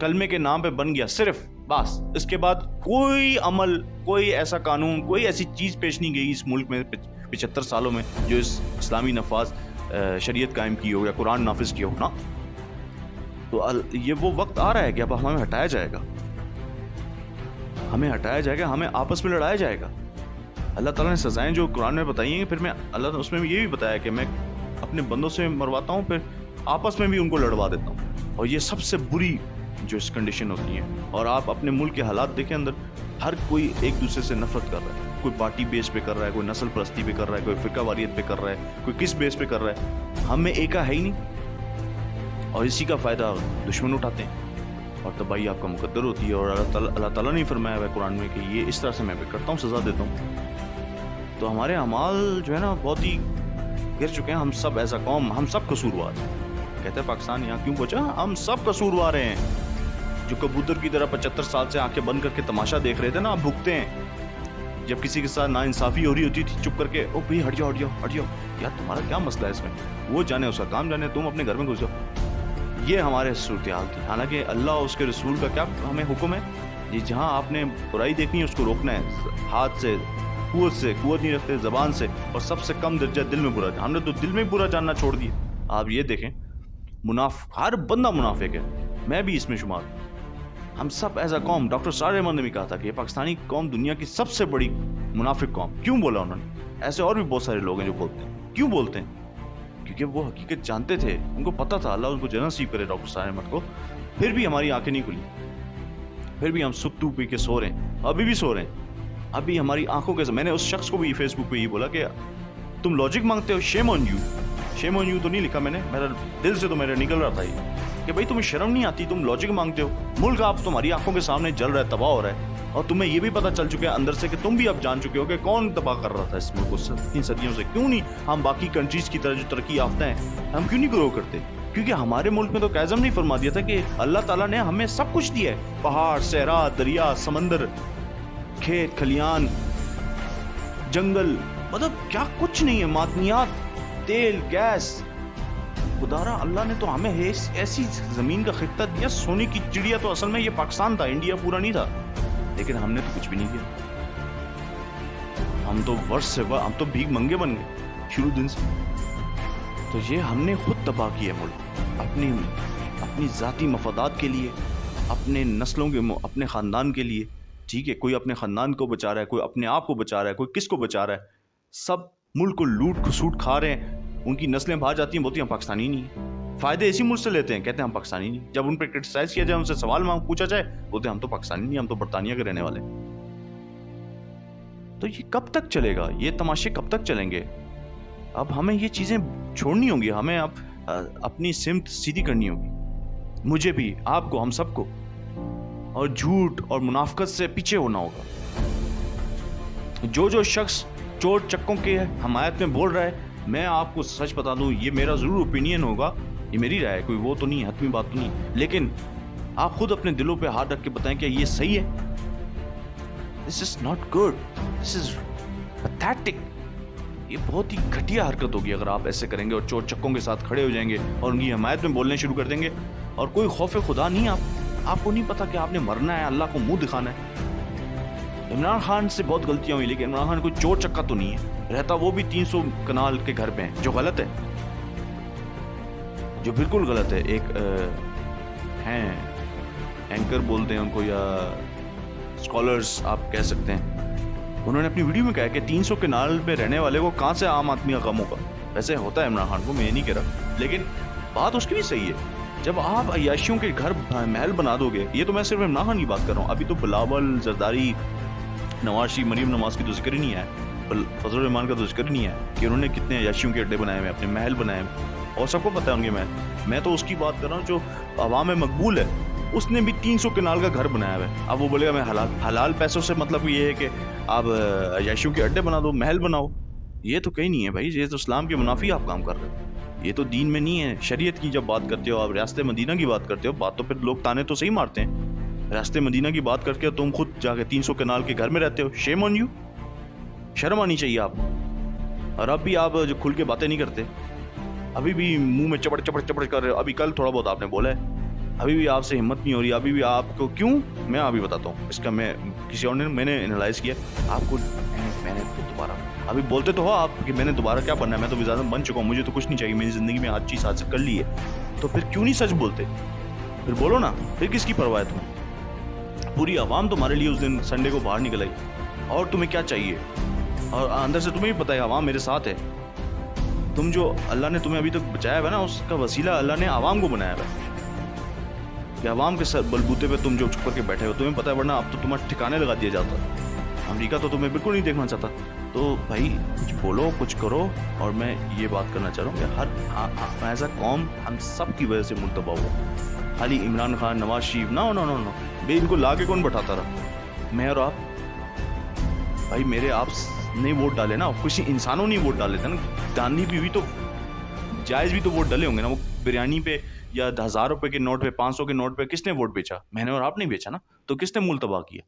کلمے کے نام پہ بن گیا صرف بس. اس کے بعد کوئی عمل، کوئی ایسا قانون، کوئی ایسی چیز پیش نہیں گئی اس ملک میں 75 سالوں میں جو اس اسلامی نفاذ شریعت قائم کی ہو یا قرآن نافذ کیا ہو نا. تو یہ وہ وقت آ رہا ہے کہ اب ہمیں ہٹایا جائے گا، ہمیں ہٹایا جائے گا، ہمیں آپس میں لڑایا جائے گا. اللہ تعالیٰ نے سزائیں جو قرآن میں بتائی ہیں، پھر میں اللہ نے اس میں یہ بھی بتایا کہ میں اپنے بندوں سے مرواتا ہوں، پھر آپس میں بھی ان کو لڑوا دیتا ہوں. اور یہ سب سے بری جو اس کنڈیشن ہوتی ہیں. اور آپ اپنے ملک کے حالات دیکھیں، اندر ہر کوئی ایک دوسرے سے نفرت کر رہا ہے. کوئی پارٹی بیس پہ کر رہا ہے، کوئی نسل پرستی پہ کر رہا ہے، کوئی فرقہ واریت پہ کر رہا ہے، کوئی کس بیس پہ کر رہا ہے. ہم میں ایکا ہے ہی نہیں، اور اسی کا فائدہ دشمن اٹھاتے ہیں اور تباہی آپ کا مقدر ہوتی ہے. اور اللہ تعالیٰ نے فرمایا ہے قرآن میں کہ یہ اس طرح سے میں کرتا ہوں، سزا دیتا ہوں. تو ہمارے اعمال جو ہے نا بہت ہی گر چکے ہیں. ہم سب ایسا قوم، ہم سب قصوروار ہیں. کہتے ہیں پاکستان یہاں کیوں پہنچا؟ ہم سب قصوروار ہیں. جو کبوتر کی طرح 75 سال سے آنکھیں بند کر کے تماشا دیکھ رہے تھے نا، اب بھگتے ہیں. جب کسی کے ساتھ ناانصافی ہو رہی ہوتی تھی چپ کر کے، او بھائی ہٹ جاؤ ہٹ جاؤ ہٹ جاؤ، یار تمہارا کیا مسئلہ ہے اس میں؟ وہ جانے، اس کا کام جانے، تم اپنے گھر میں گھس جاؤ. یہ ہمارے صورتحال تھی. حالانکہ اللہ اور اس کے رسول کا کیا ہمیں حکم ہے؟ جی جہاں آپ نے برائی دیکھنی ہے اس کو روکنا ہے، ہاتھ سے، قوت نہیں رکھتے، زبان سے، اور سب سے کم درجہ دل میں برا. ہم نے تو دل میں برا جاننا چھوڑ دیا. آپ یہ دیکھیں، ہر بندہ منافق ہے، میں بھی اس میں شمار ہوں. ہم سب ایز اے قوم، ڈاکٹر سعد احمد نے بھی کہا تھا کہ یہ پاکستانی قوم دنیا کی سب سے بڑی منافق قوم. کیوں بولا انہوں نے؟ ایسے اور بھی بہت سارے لوگ ہیں جو بولتے ہیں. کیوں بولتے ہیں؟ کیونکہ وہ حقیقت جانتے تھے، ان کو پتا تھا. اللہ ان کو جنت نصیب کرے ڈاکٹر سعد احمد کو. پھر بھی ہماری آنکھیں نہیں کھلی، پھر بھی ہم ستو پی کے سو رہے ہیں، ابھی بھی سو رہے ہیں. ابھی ہماری آنکھوں کے، میں نے اس شخص کو بھی فیس بک پہ یہ بولا کہ تم لاجک مانگتے ہو، شیم on you. Shame on you تو نہیں لکھا میں نے، میرا دل سے تو میرا نکل رہا تھا یہ کہ بھائی تمہیں شرم نہیں آتی، تم لاجک مانگتے ہو. ملک آپ تمہاری آنکھوں کے سامنے جل رہا ہے، تباہ ہو رہا ہے، اور تمہیں یہ بھی پتہ چل چکا ہے اندر سے کہ تم بھی اب جان چکے ہو کہ کون تباہ کر رہا تھا اس ملک کو اتنی صدیوں سے. کیوں نہیں ہم باقی کنٹریز کی طرح جو ترقی یافتہ ہیں، ہم کیوں نہیں گرو کرتے؟ کیونکہ ہمارے ملک میں تو اعظم نے فرما دیا تھا کہ اللہ تعالیٰ نے ہمیں سب کچھ دیا ہے. پہاڑ، صحرا، دریا، سمندر، کھیت کھلیان، جنگل، مطلب کیا کچھ نہیں ہے. معدنیات، تیل، گیس. خدارا اللہ نے تو ہمیں ایسی زمین کا خطہ دیا. سونے کی چڑیا تو اصل میں یہ پاکستان تھا، انڈیا پورا نہیں تھا. لیکن ہم نے تو کچھ بھی نہیں کیا. ہم تو ورس سے ہم تو بھیک منگے بن گئے شروع دن سے. تو یہ ہم نے خود تباہ کیا ملک، اپنی ذاتی مفادات کے لیے، اپنے نسلوں کے، اپنے خاندان کے لیے. ٹھیک ہے، کوئی اپنے خاندان کو بچا رہا ہے، کوئی اپنے آپ کو بچا رہا ہے، کوئی کس کو بچا رہا ہے. سب ملک کو لوٹ کھسوٹ کھا رہے ہیں. ان کی نسلیں باہر جاتی ہیں، بولتی ہیں ہم پاکستانی نہیں ہیں. فائدے اسی ملک سے لیتے ہیں، کہتے ہیں ہم پاکستانی نہیں. جب ان پہ کرٹیسائز کیا جائے، ان سے سوال پوچھا جائے، بولتے ہیں ہم تو پاکستانی نہیں، ہم تو برطانیہ کے رہنے والے. تو یہ کب تک چلے گا؟ یہ تماشے کب تک چلیں گے؟ اب ہمیں یہ چیزیں چھوڑنی ہوں گی. ہمیں اب اپنی سمت سیدھی کرنی ہوگی، مجھے بھی، آپ کو، ہم سب کو. اور جھوٹ اور منافقت سے پیچھے ہونا ہوگا. جو شخص چور چکوں کے حمایت میں بول رہا ہے، میں آپ کو سچ بتا دوں، یہ میرا ضرور اوپینین ہوگا، یہ میری رائے ہے، کوئی وہ تو نہیں، حتمی بات تو نہیں. لیکن آپ خود اپنے دلوں پہ ہاتھ رکھ کے بتائیں کہ یہ صحیح ہے. This is not good. This is pathetic. یہ بہت ہی گھٹیا حرکت ہوگی اگر آپ ایسے کریں گے اور چور چکوں کے ساتھ کھڑے ہو جائیں گے اور ان کی حمایت میں بولنے شروع کر دیں گے. اور کوئی خوف خدا نہیں. آپ کو نہیں پتا کہ آپ نے مرنا ہے، اللہ کو منہ دکھانا ہے. عمران خان سے بہت غلطیاں ہوئی، لیکن عمران خان کوئی چور چکا تو نہیں ہے. رہتا وہ بھی 300 کنال کے گھر پہ ہیں، جو غلط ہے، جو بالکل غلط ہے. ایک ہیں اینکر بولتے ہیں ان کو، یا اسکالرز آپ کہہ سکتے ہیں، انہوں نے اپنی ویڈیو میں کہا کہ 300 کنال پہ رہنے والے کو کہاں سے عام آدمی کا غم ہوگا. ویسے ہوتا ہے عمران خان کو، میں یہ نہیں کہہ رہا، لیکن بات اس کی بھی صحیح ہے. جب آپ عیاشیوں کے گھر محل بنا دو گے، یہ تو میں صرف عمران خان کی بات کر رہا ہوں، ابھی تو بلاول، زرداری، نواز شریف، مریم نواز کی تو ذکر ہی نہیں ہے، فضل الرحمان کا تو ذکر ہی نہیں ہے کہ انہوں نے کتنے عیاشیوں کے اڈے بنائے ہوئے، اپنے محل بنائے ہوئے، اور سب کو پتہ ہے ان کے محل. میں تو اس کی بات کر رہا ہوں جو عوام میں مقبول ہے. اس نے بھی 300 کنال کا گھر بنایا ہوا ہے. اب وہ بولے گا میں حلال پیسوں سے، مطلب یہ ہے کہ آپ عیاشیوں کے اڈے بنا دو، محل بناؤ. یہ تو کہیں نہیں ہے بھائی، یہ تو اسلام کے منافی آپ کام کر رہے ہو. یہ تو دین میں نہیں ہے. شریعت کی جب بات کرتے ہو، آپ ریاست مدینہ کی بات کرتے ہو، بات تو پھر لوگ تانے تو صحیح مارتے ہیں. ریاست مدینہ کی بات کر کے تم خود جا کے 300 کنال کے گھر میں رہتے ہو. شیم آن یو. شرم آنی چاہیے آپ. اور اب بھی آپ جو کھل کے باتیں نہیں کرتے، ابھی بھی منہ میں چپڑ کر رہے ہو. ابھی کل تھوڑا بہت آپ نے بولا ہے ابھی بھی آپ سے ہمت نہیں ہو رہی, ابھی بھی آپ کو کیوں, میں ابھی بتاتا ہوں اس کا. میں کسی اور نے, میں نے انالائز کیا آپ کو. میں نے دوبارہ ابھی بولتے تو ہو آپ کہ میں نے دوبارہ کیا بننا ہے, میں تو وزیر اعظم بن چکا ہوں, مجھے تو کچھ نہیں چاہیے, میری زندگی میں ہر چیز حاصل کر لی ہے, تو پھر کیوں نہیں سچ بولتے؟ پھر بولو نا, پھر کس کی پرواہ ہے تمہیں؟ پوری عوام تمہارے لیے اس دن سنڈے کو باہر نکل آئی, اور تمہیں کیا چاہیے؟ اور اندر سے تمہیں بھی پتا ہے عوام میرے ساتھ ہے. تم جو اللہ نے تمہیں ابھی تک بچایا ہوا ہے نا, اس کا وسیلہ اللہ نے عوام کو بنایا ہوا ہے, کہ عوام کے سر بلبوتے پہ تم جو چھپ کر کے بیٹھے ہو, تمہیں پتا ہے, ورنہ اب تو تمہارے ٹھکانے لگا دیا جاتا. امریکہ تو تمہیں بالکل نہیں دیکھنا چاہتا. تو بھائی کچھ بولو, کچھ کرو. اور میں یہ بات کرنا چاہ رہا ہوں کہ ہر ایز اے قوم ہم سب کی وجہ سے ملک تباہ ہوا. خالی عمران خان, نواز شریف, نو نو نو نو, بے ان کو لا کے کون بٹھاتا رہا؟ میں اور آپ. بھائی میرے آپ نے ووٹ ڈالے نا, کسی انسانوں نے ووٹ ڈالے تھے نا. ڈالنی بھی ہوئی تو جائز بھی تو ووٹ ڈالے ہوں گے نا. وہ بریانی پہ یا 1000 روپے کے نوٹ پہ, 500 کے نوٹ پہ کس نے ووٹ بیچا؟ میں نے اور آپ نے بیچا نا. تو کس نے ملک تباہ کیا؟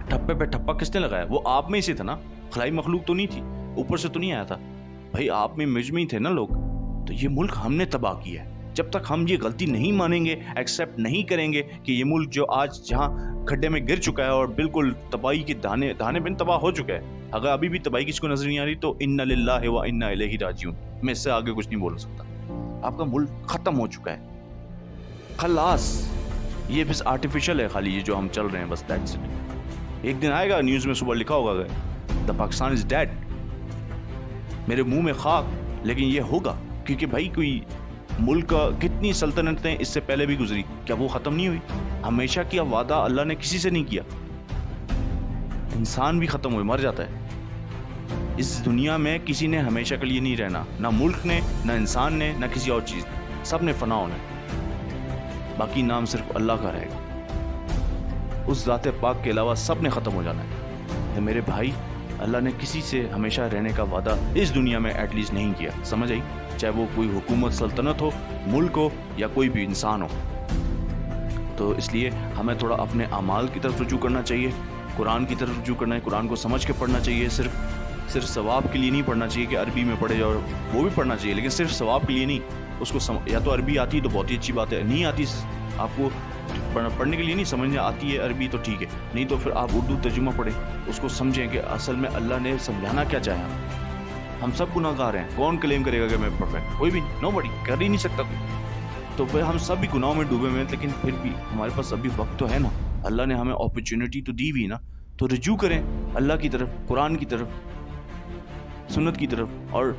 ٹھپے پہ ٹھپا کس نے لگایا؟ وہ آپ میں ہی سے تھا نا, خلائی مخلوق تو نہیں تھی, اوپر سے تو نہیں آیا تھا. بھائی آپ میں مجھ میں ہی تھے نا لوگ. تو یہ ملک ہم نے تباہ کیا ہے. جب تک ہم یہ غلطی نہیں مانیں گے, ایکسیپٹ نہیں کریں گے کہ یہ ملک جو آج جہاں کھڈے میں گر چکا ہے اور بالکل تباہی کے دانے بن تباہ ہو چکا ہے, اگر ابھی بھی تباہی کسی کو نظر نہیں آ رہی تو انا للہ و انا الیہ راجعون, میں اس سے آگے کچھ نہیں بول سکتا. آپ کا ملک ختم ہو چکا ہے, خلاص. یہ بس آرٹیفیشل ہے خالی, یہ جو ہم چل رہے ہیں بس, دیٹس اٹ. ایک دن آئے گا نیوز میں صبح لکھا ہوگا دا پاکستان از ڈیڈ. میرے منہ میں خاک, لیکن یہ ہوگا, کیونکہ بھائی کوئی ملک کا کتنی سلطنتیں اس سے پہلے بھی گزری, کیا وہ ختم نہیں ہوئی؟ ہمیشہ کیا وعدہ اللہ نے کسی سے نہیں کیا. انسان بھی ختم ہوئے, مر جاتا ہے. اس دنیا میں کسی نے ہمیشہ کے لیے نہیں رہنا, نہ ملک نے, نہ انسان نے, نہ کسی اور چیز نے. سب نے فنا ہونا ہے, باقی نام صرف اللہ کا رہے گا. اس ذات پاک کے علاوہ سب نے ختم ہو جانا ہے. تو میرے بھائی, اللہ نے کسی سے ہمیشہ رہنے کا وعدہ اس دنیا میں ایٹ لیسٹ نہیں کیا, سمجھ آئی؟ چاہے وہ کوئی حکومت, سلطنت ہو, ملک ہو, یا کوئی بھی انسان ہو. تو اس لیے ہمیں تھوڑا اپنے اعمال کی طرف رجوع کرنا چاہیے, قرآن کی طرف رجوع کرنا ہے, قرآن کو سمجھ کے پڑھنا چاہیے. صرف ثواب کے لیے نہیں پڑھنا چاہیے کہ عربی میں پڑھے, اور وہ بھی پڑھنا چاہیے, لیکن صرف ثواب کے لیے نہیں. اس کو یا تو عربی آتی ہے تو بہت ہی اچھی بات ہے, نہیں آتی آپ کو پڑھنے کے لیے نہیں, سمجھنے آتی ہے عربی تو ٹھیک ہے, نہیں تو پھر آپ اردو ترجمہ پڑھیں, اس کو سمجھیں کہ اصل میں اللہ نے سمجھانا کیا چاہا. ہم سب گناہ گار ہیں, کون کلیم کرے گا کہ میں پرفیکٹ؟ کوئی بھی, نو بڈی, کر ہی نہیں سکتا کوئی. تو پھر ہم سب بھی گناہوں میں ڈوبے ہوئے ہیں, لیکن پھر بھی ہمارے پاس ابھی وقت تو ہے نا, اللہ نے ہمیں اپرچونٹی تو دی ہوئی نا. تو رجوع کریں اللہ کی طرف, قرآن کی طرف, سنت کی طرف, اور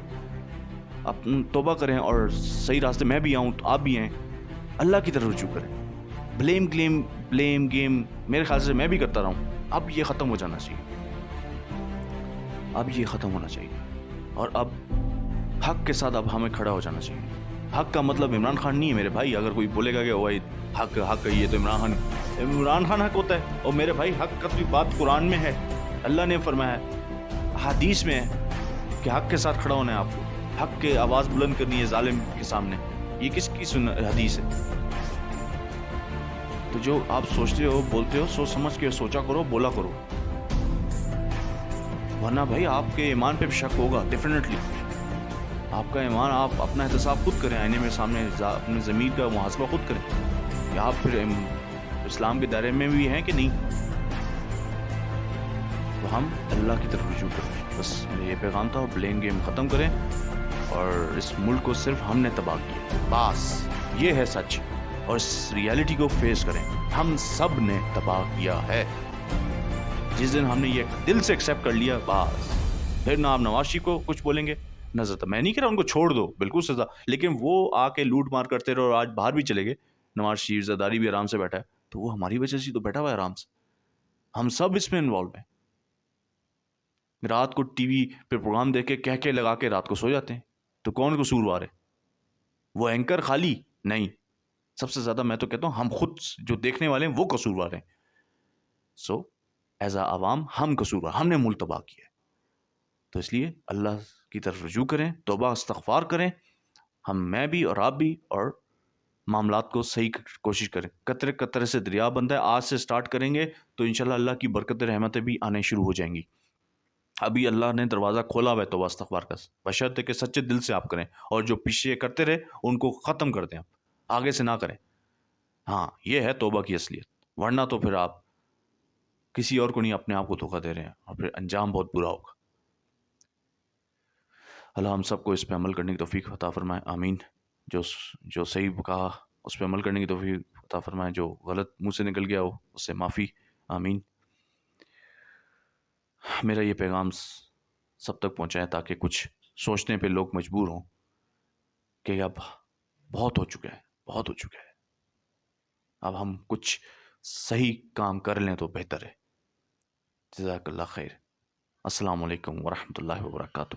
توبہ کریں, اور صحیح راستے میں بھی آؤں تو آپ بھی آئیں, اللہ کی طرف رجوع کریں. بلیم گیم میرے خیال سے میں بھی کرتا رہا ہوں. اب یہ ختم ہو جانا چاہیے, اب یہ ختم ہونا چاہیے, اور اب حق کے ساتھ اب ہمیں کھڑا ہو جانا چاہیے. حق کا مطلب عمران خان نہیں ہے میرے بھائی. اگر کوئی بولے گا کہ وہی حق یہ تو عمران خان حق ہوتا ہے, اور میرے بھائی حق کا بھی بات قرآن میں ہے, اللہ نے فرمایا ہے, حدیث میں ہے کہ حق کے ساتھ کھڑا ہونا ہے آپ کو, حق کے آواز بلند کرنی ہے ظالم کے سامنے. یہ کس کی حدیث ہے؟ تو جو آپ سوچتے ہو, بولتے ہو, سوچ سمجھ کے سوچا کرو, بولا کرو, ورنہ بھائی آپ کے ایمان پہ شک ہوگا ڈیفینیٹلی. آپ کا ایمان, آپ اپنا احتساب خود کریں, آئینے میں سامنے اپنے ضمیر کا محاسبہ خود کریں, یا آپ پھر اسلام کے دائرے میں بھی ہیں کہ نہیں. تو ہم اللہ کی طرف رجوع کریں. بس میرا یہ پیغام تھا, بلیم گیم ختم کریں, اور اس ملک کو صرف ہم نے تباہ کیا, بس یہ ہے سچ. اور اس ریالٹی کو فیس کریں, ہم سب نے تباہ کیا ہے. جس دن ہم نے یہ دل سے ایکسیپٹ کر لیا, بس پھر نہ آپ نواز شریف کو کچھ بولیں گے, نہ زیادہ. میں نہیں کہہ رہا ان کو چھوڑ دو, بالکل سزا, لیکن وہ آ کے لوٹ مار کرتے رہے, اور آج باہر بھی چلے گئے. نواز شریف زرداری بھی آرام سے بیٹھا ہے, تو وہ ہماری وجہ سے تو بیٹھا ہوا ہے آرام سے. ہم سب اس میں انوالو ہیں. رات کو ٹی وی پہ پروگرام دیکھ کے کہہ لگا کے رات کو سو جاتے ہیں. تو کون قصوروار ہے؟ وہ اینکر خالی نہیں, سب سے زیادہ میں تو کہتا ہوں ہم خود جو دیکھنے والے ہیں وہ قصوروار ہیں. سو ایز اے عوام ہم قصوروار, ہم نے ملک تباہ کیا ہے. تو اس لیے اللہ کی طرف رجوع کریں, توبہ استغفار کریں, میں بھی اور آپ بھی, اور معاملات کو صحیح کوشش کریں. قطرے قطرے سے دریا بنتا ہے, آج سے سٹارٹ کریں گے تو انشاءاللہ اللہ کی برکت رحمتیں بھی آنے شروع ہو جائیں گی. ابھی اللہ نے دروازہ کھولا ہوا ہے توبہ استغفار کا, بشرط کہ سچے دل سے آپ کریں, اور جو پیچھے کرتے رہے ان کو ختم کر دیں, آپ آگے سے نہ کریں. ہاں یہ ہے توبہ کی اصلیت، ورنہ تو پھر آپ کسی اور کو نہیں اپنے آپ کو دھوکہ دے رہے ہیں اور پھر انجام بہت برا ہوگا۔ اللہ ہم سب کو اس پہ عمل کرنے کی توفیق عطا فرمائے، آمین۔ جو صحیح کہا اس پہ عمل کرنے کی توفیق عطا فرمائے، جو غلط منہ سے نکل گیا ہو اس سے معافی، آمین۔ میرا یہ پیغام سب تک پہنچائے تاکہ کچھ سوچنے پہ لوگ مجبور ہوں کہ اب بہت ہو چکا ہے، بہت ہو چکا ہے، اب ہم کچھ صحیح کام کر لیں تو بہتر ہے۔ جزاک اللہ خیر۔ السلام علیکم ورحمۃ اللہ وبرکاتہ۔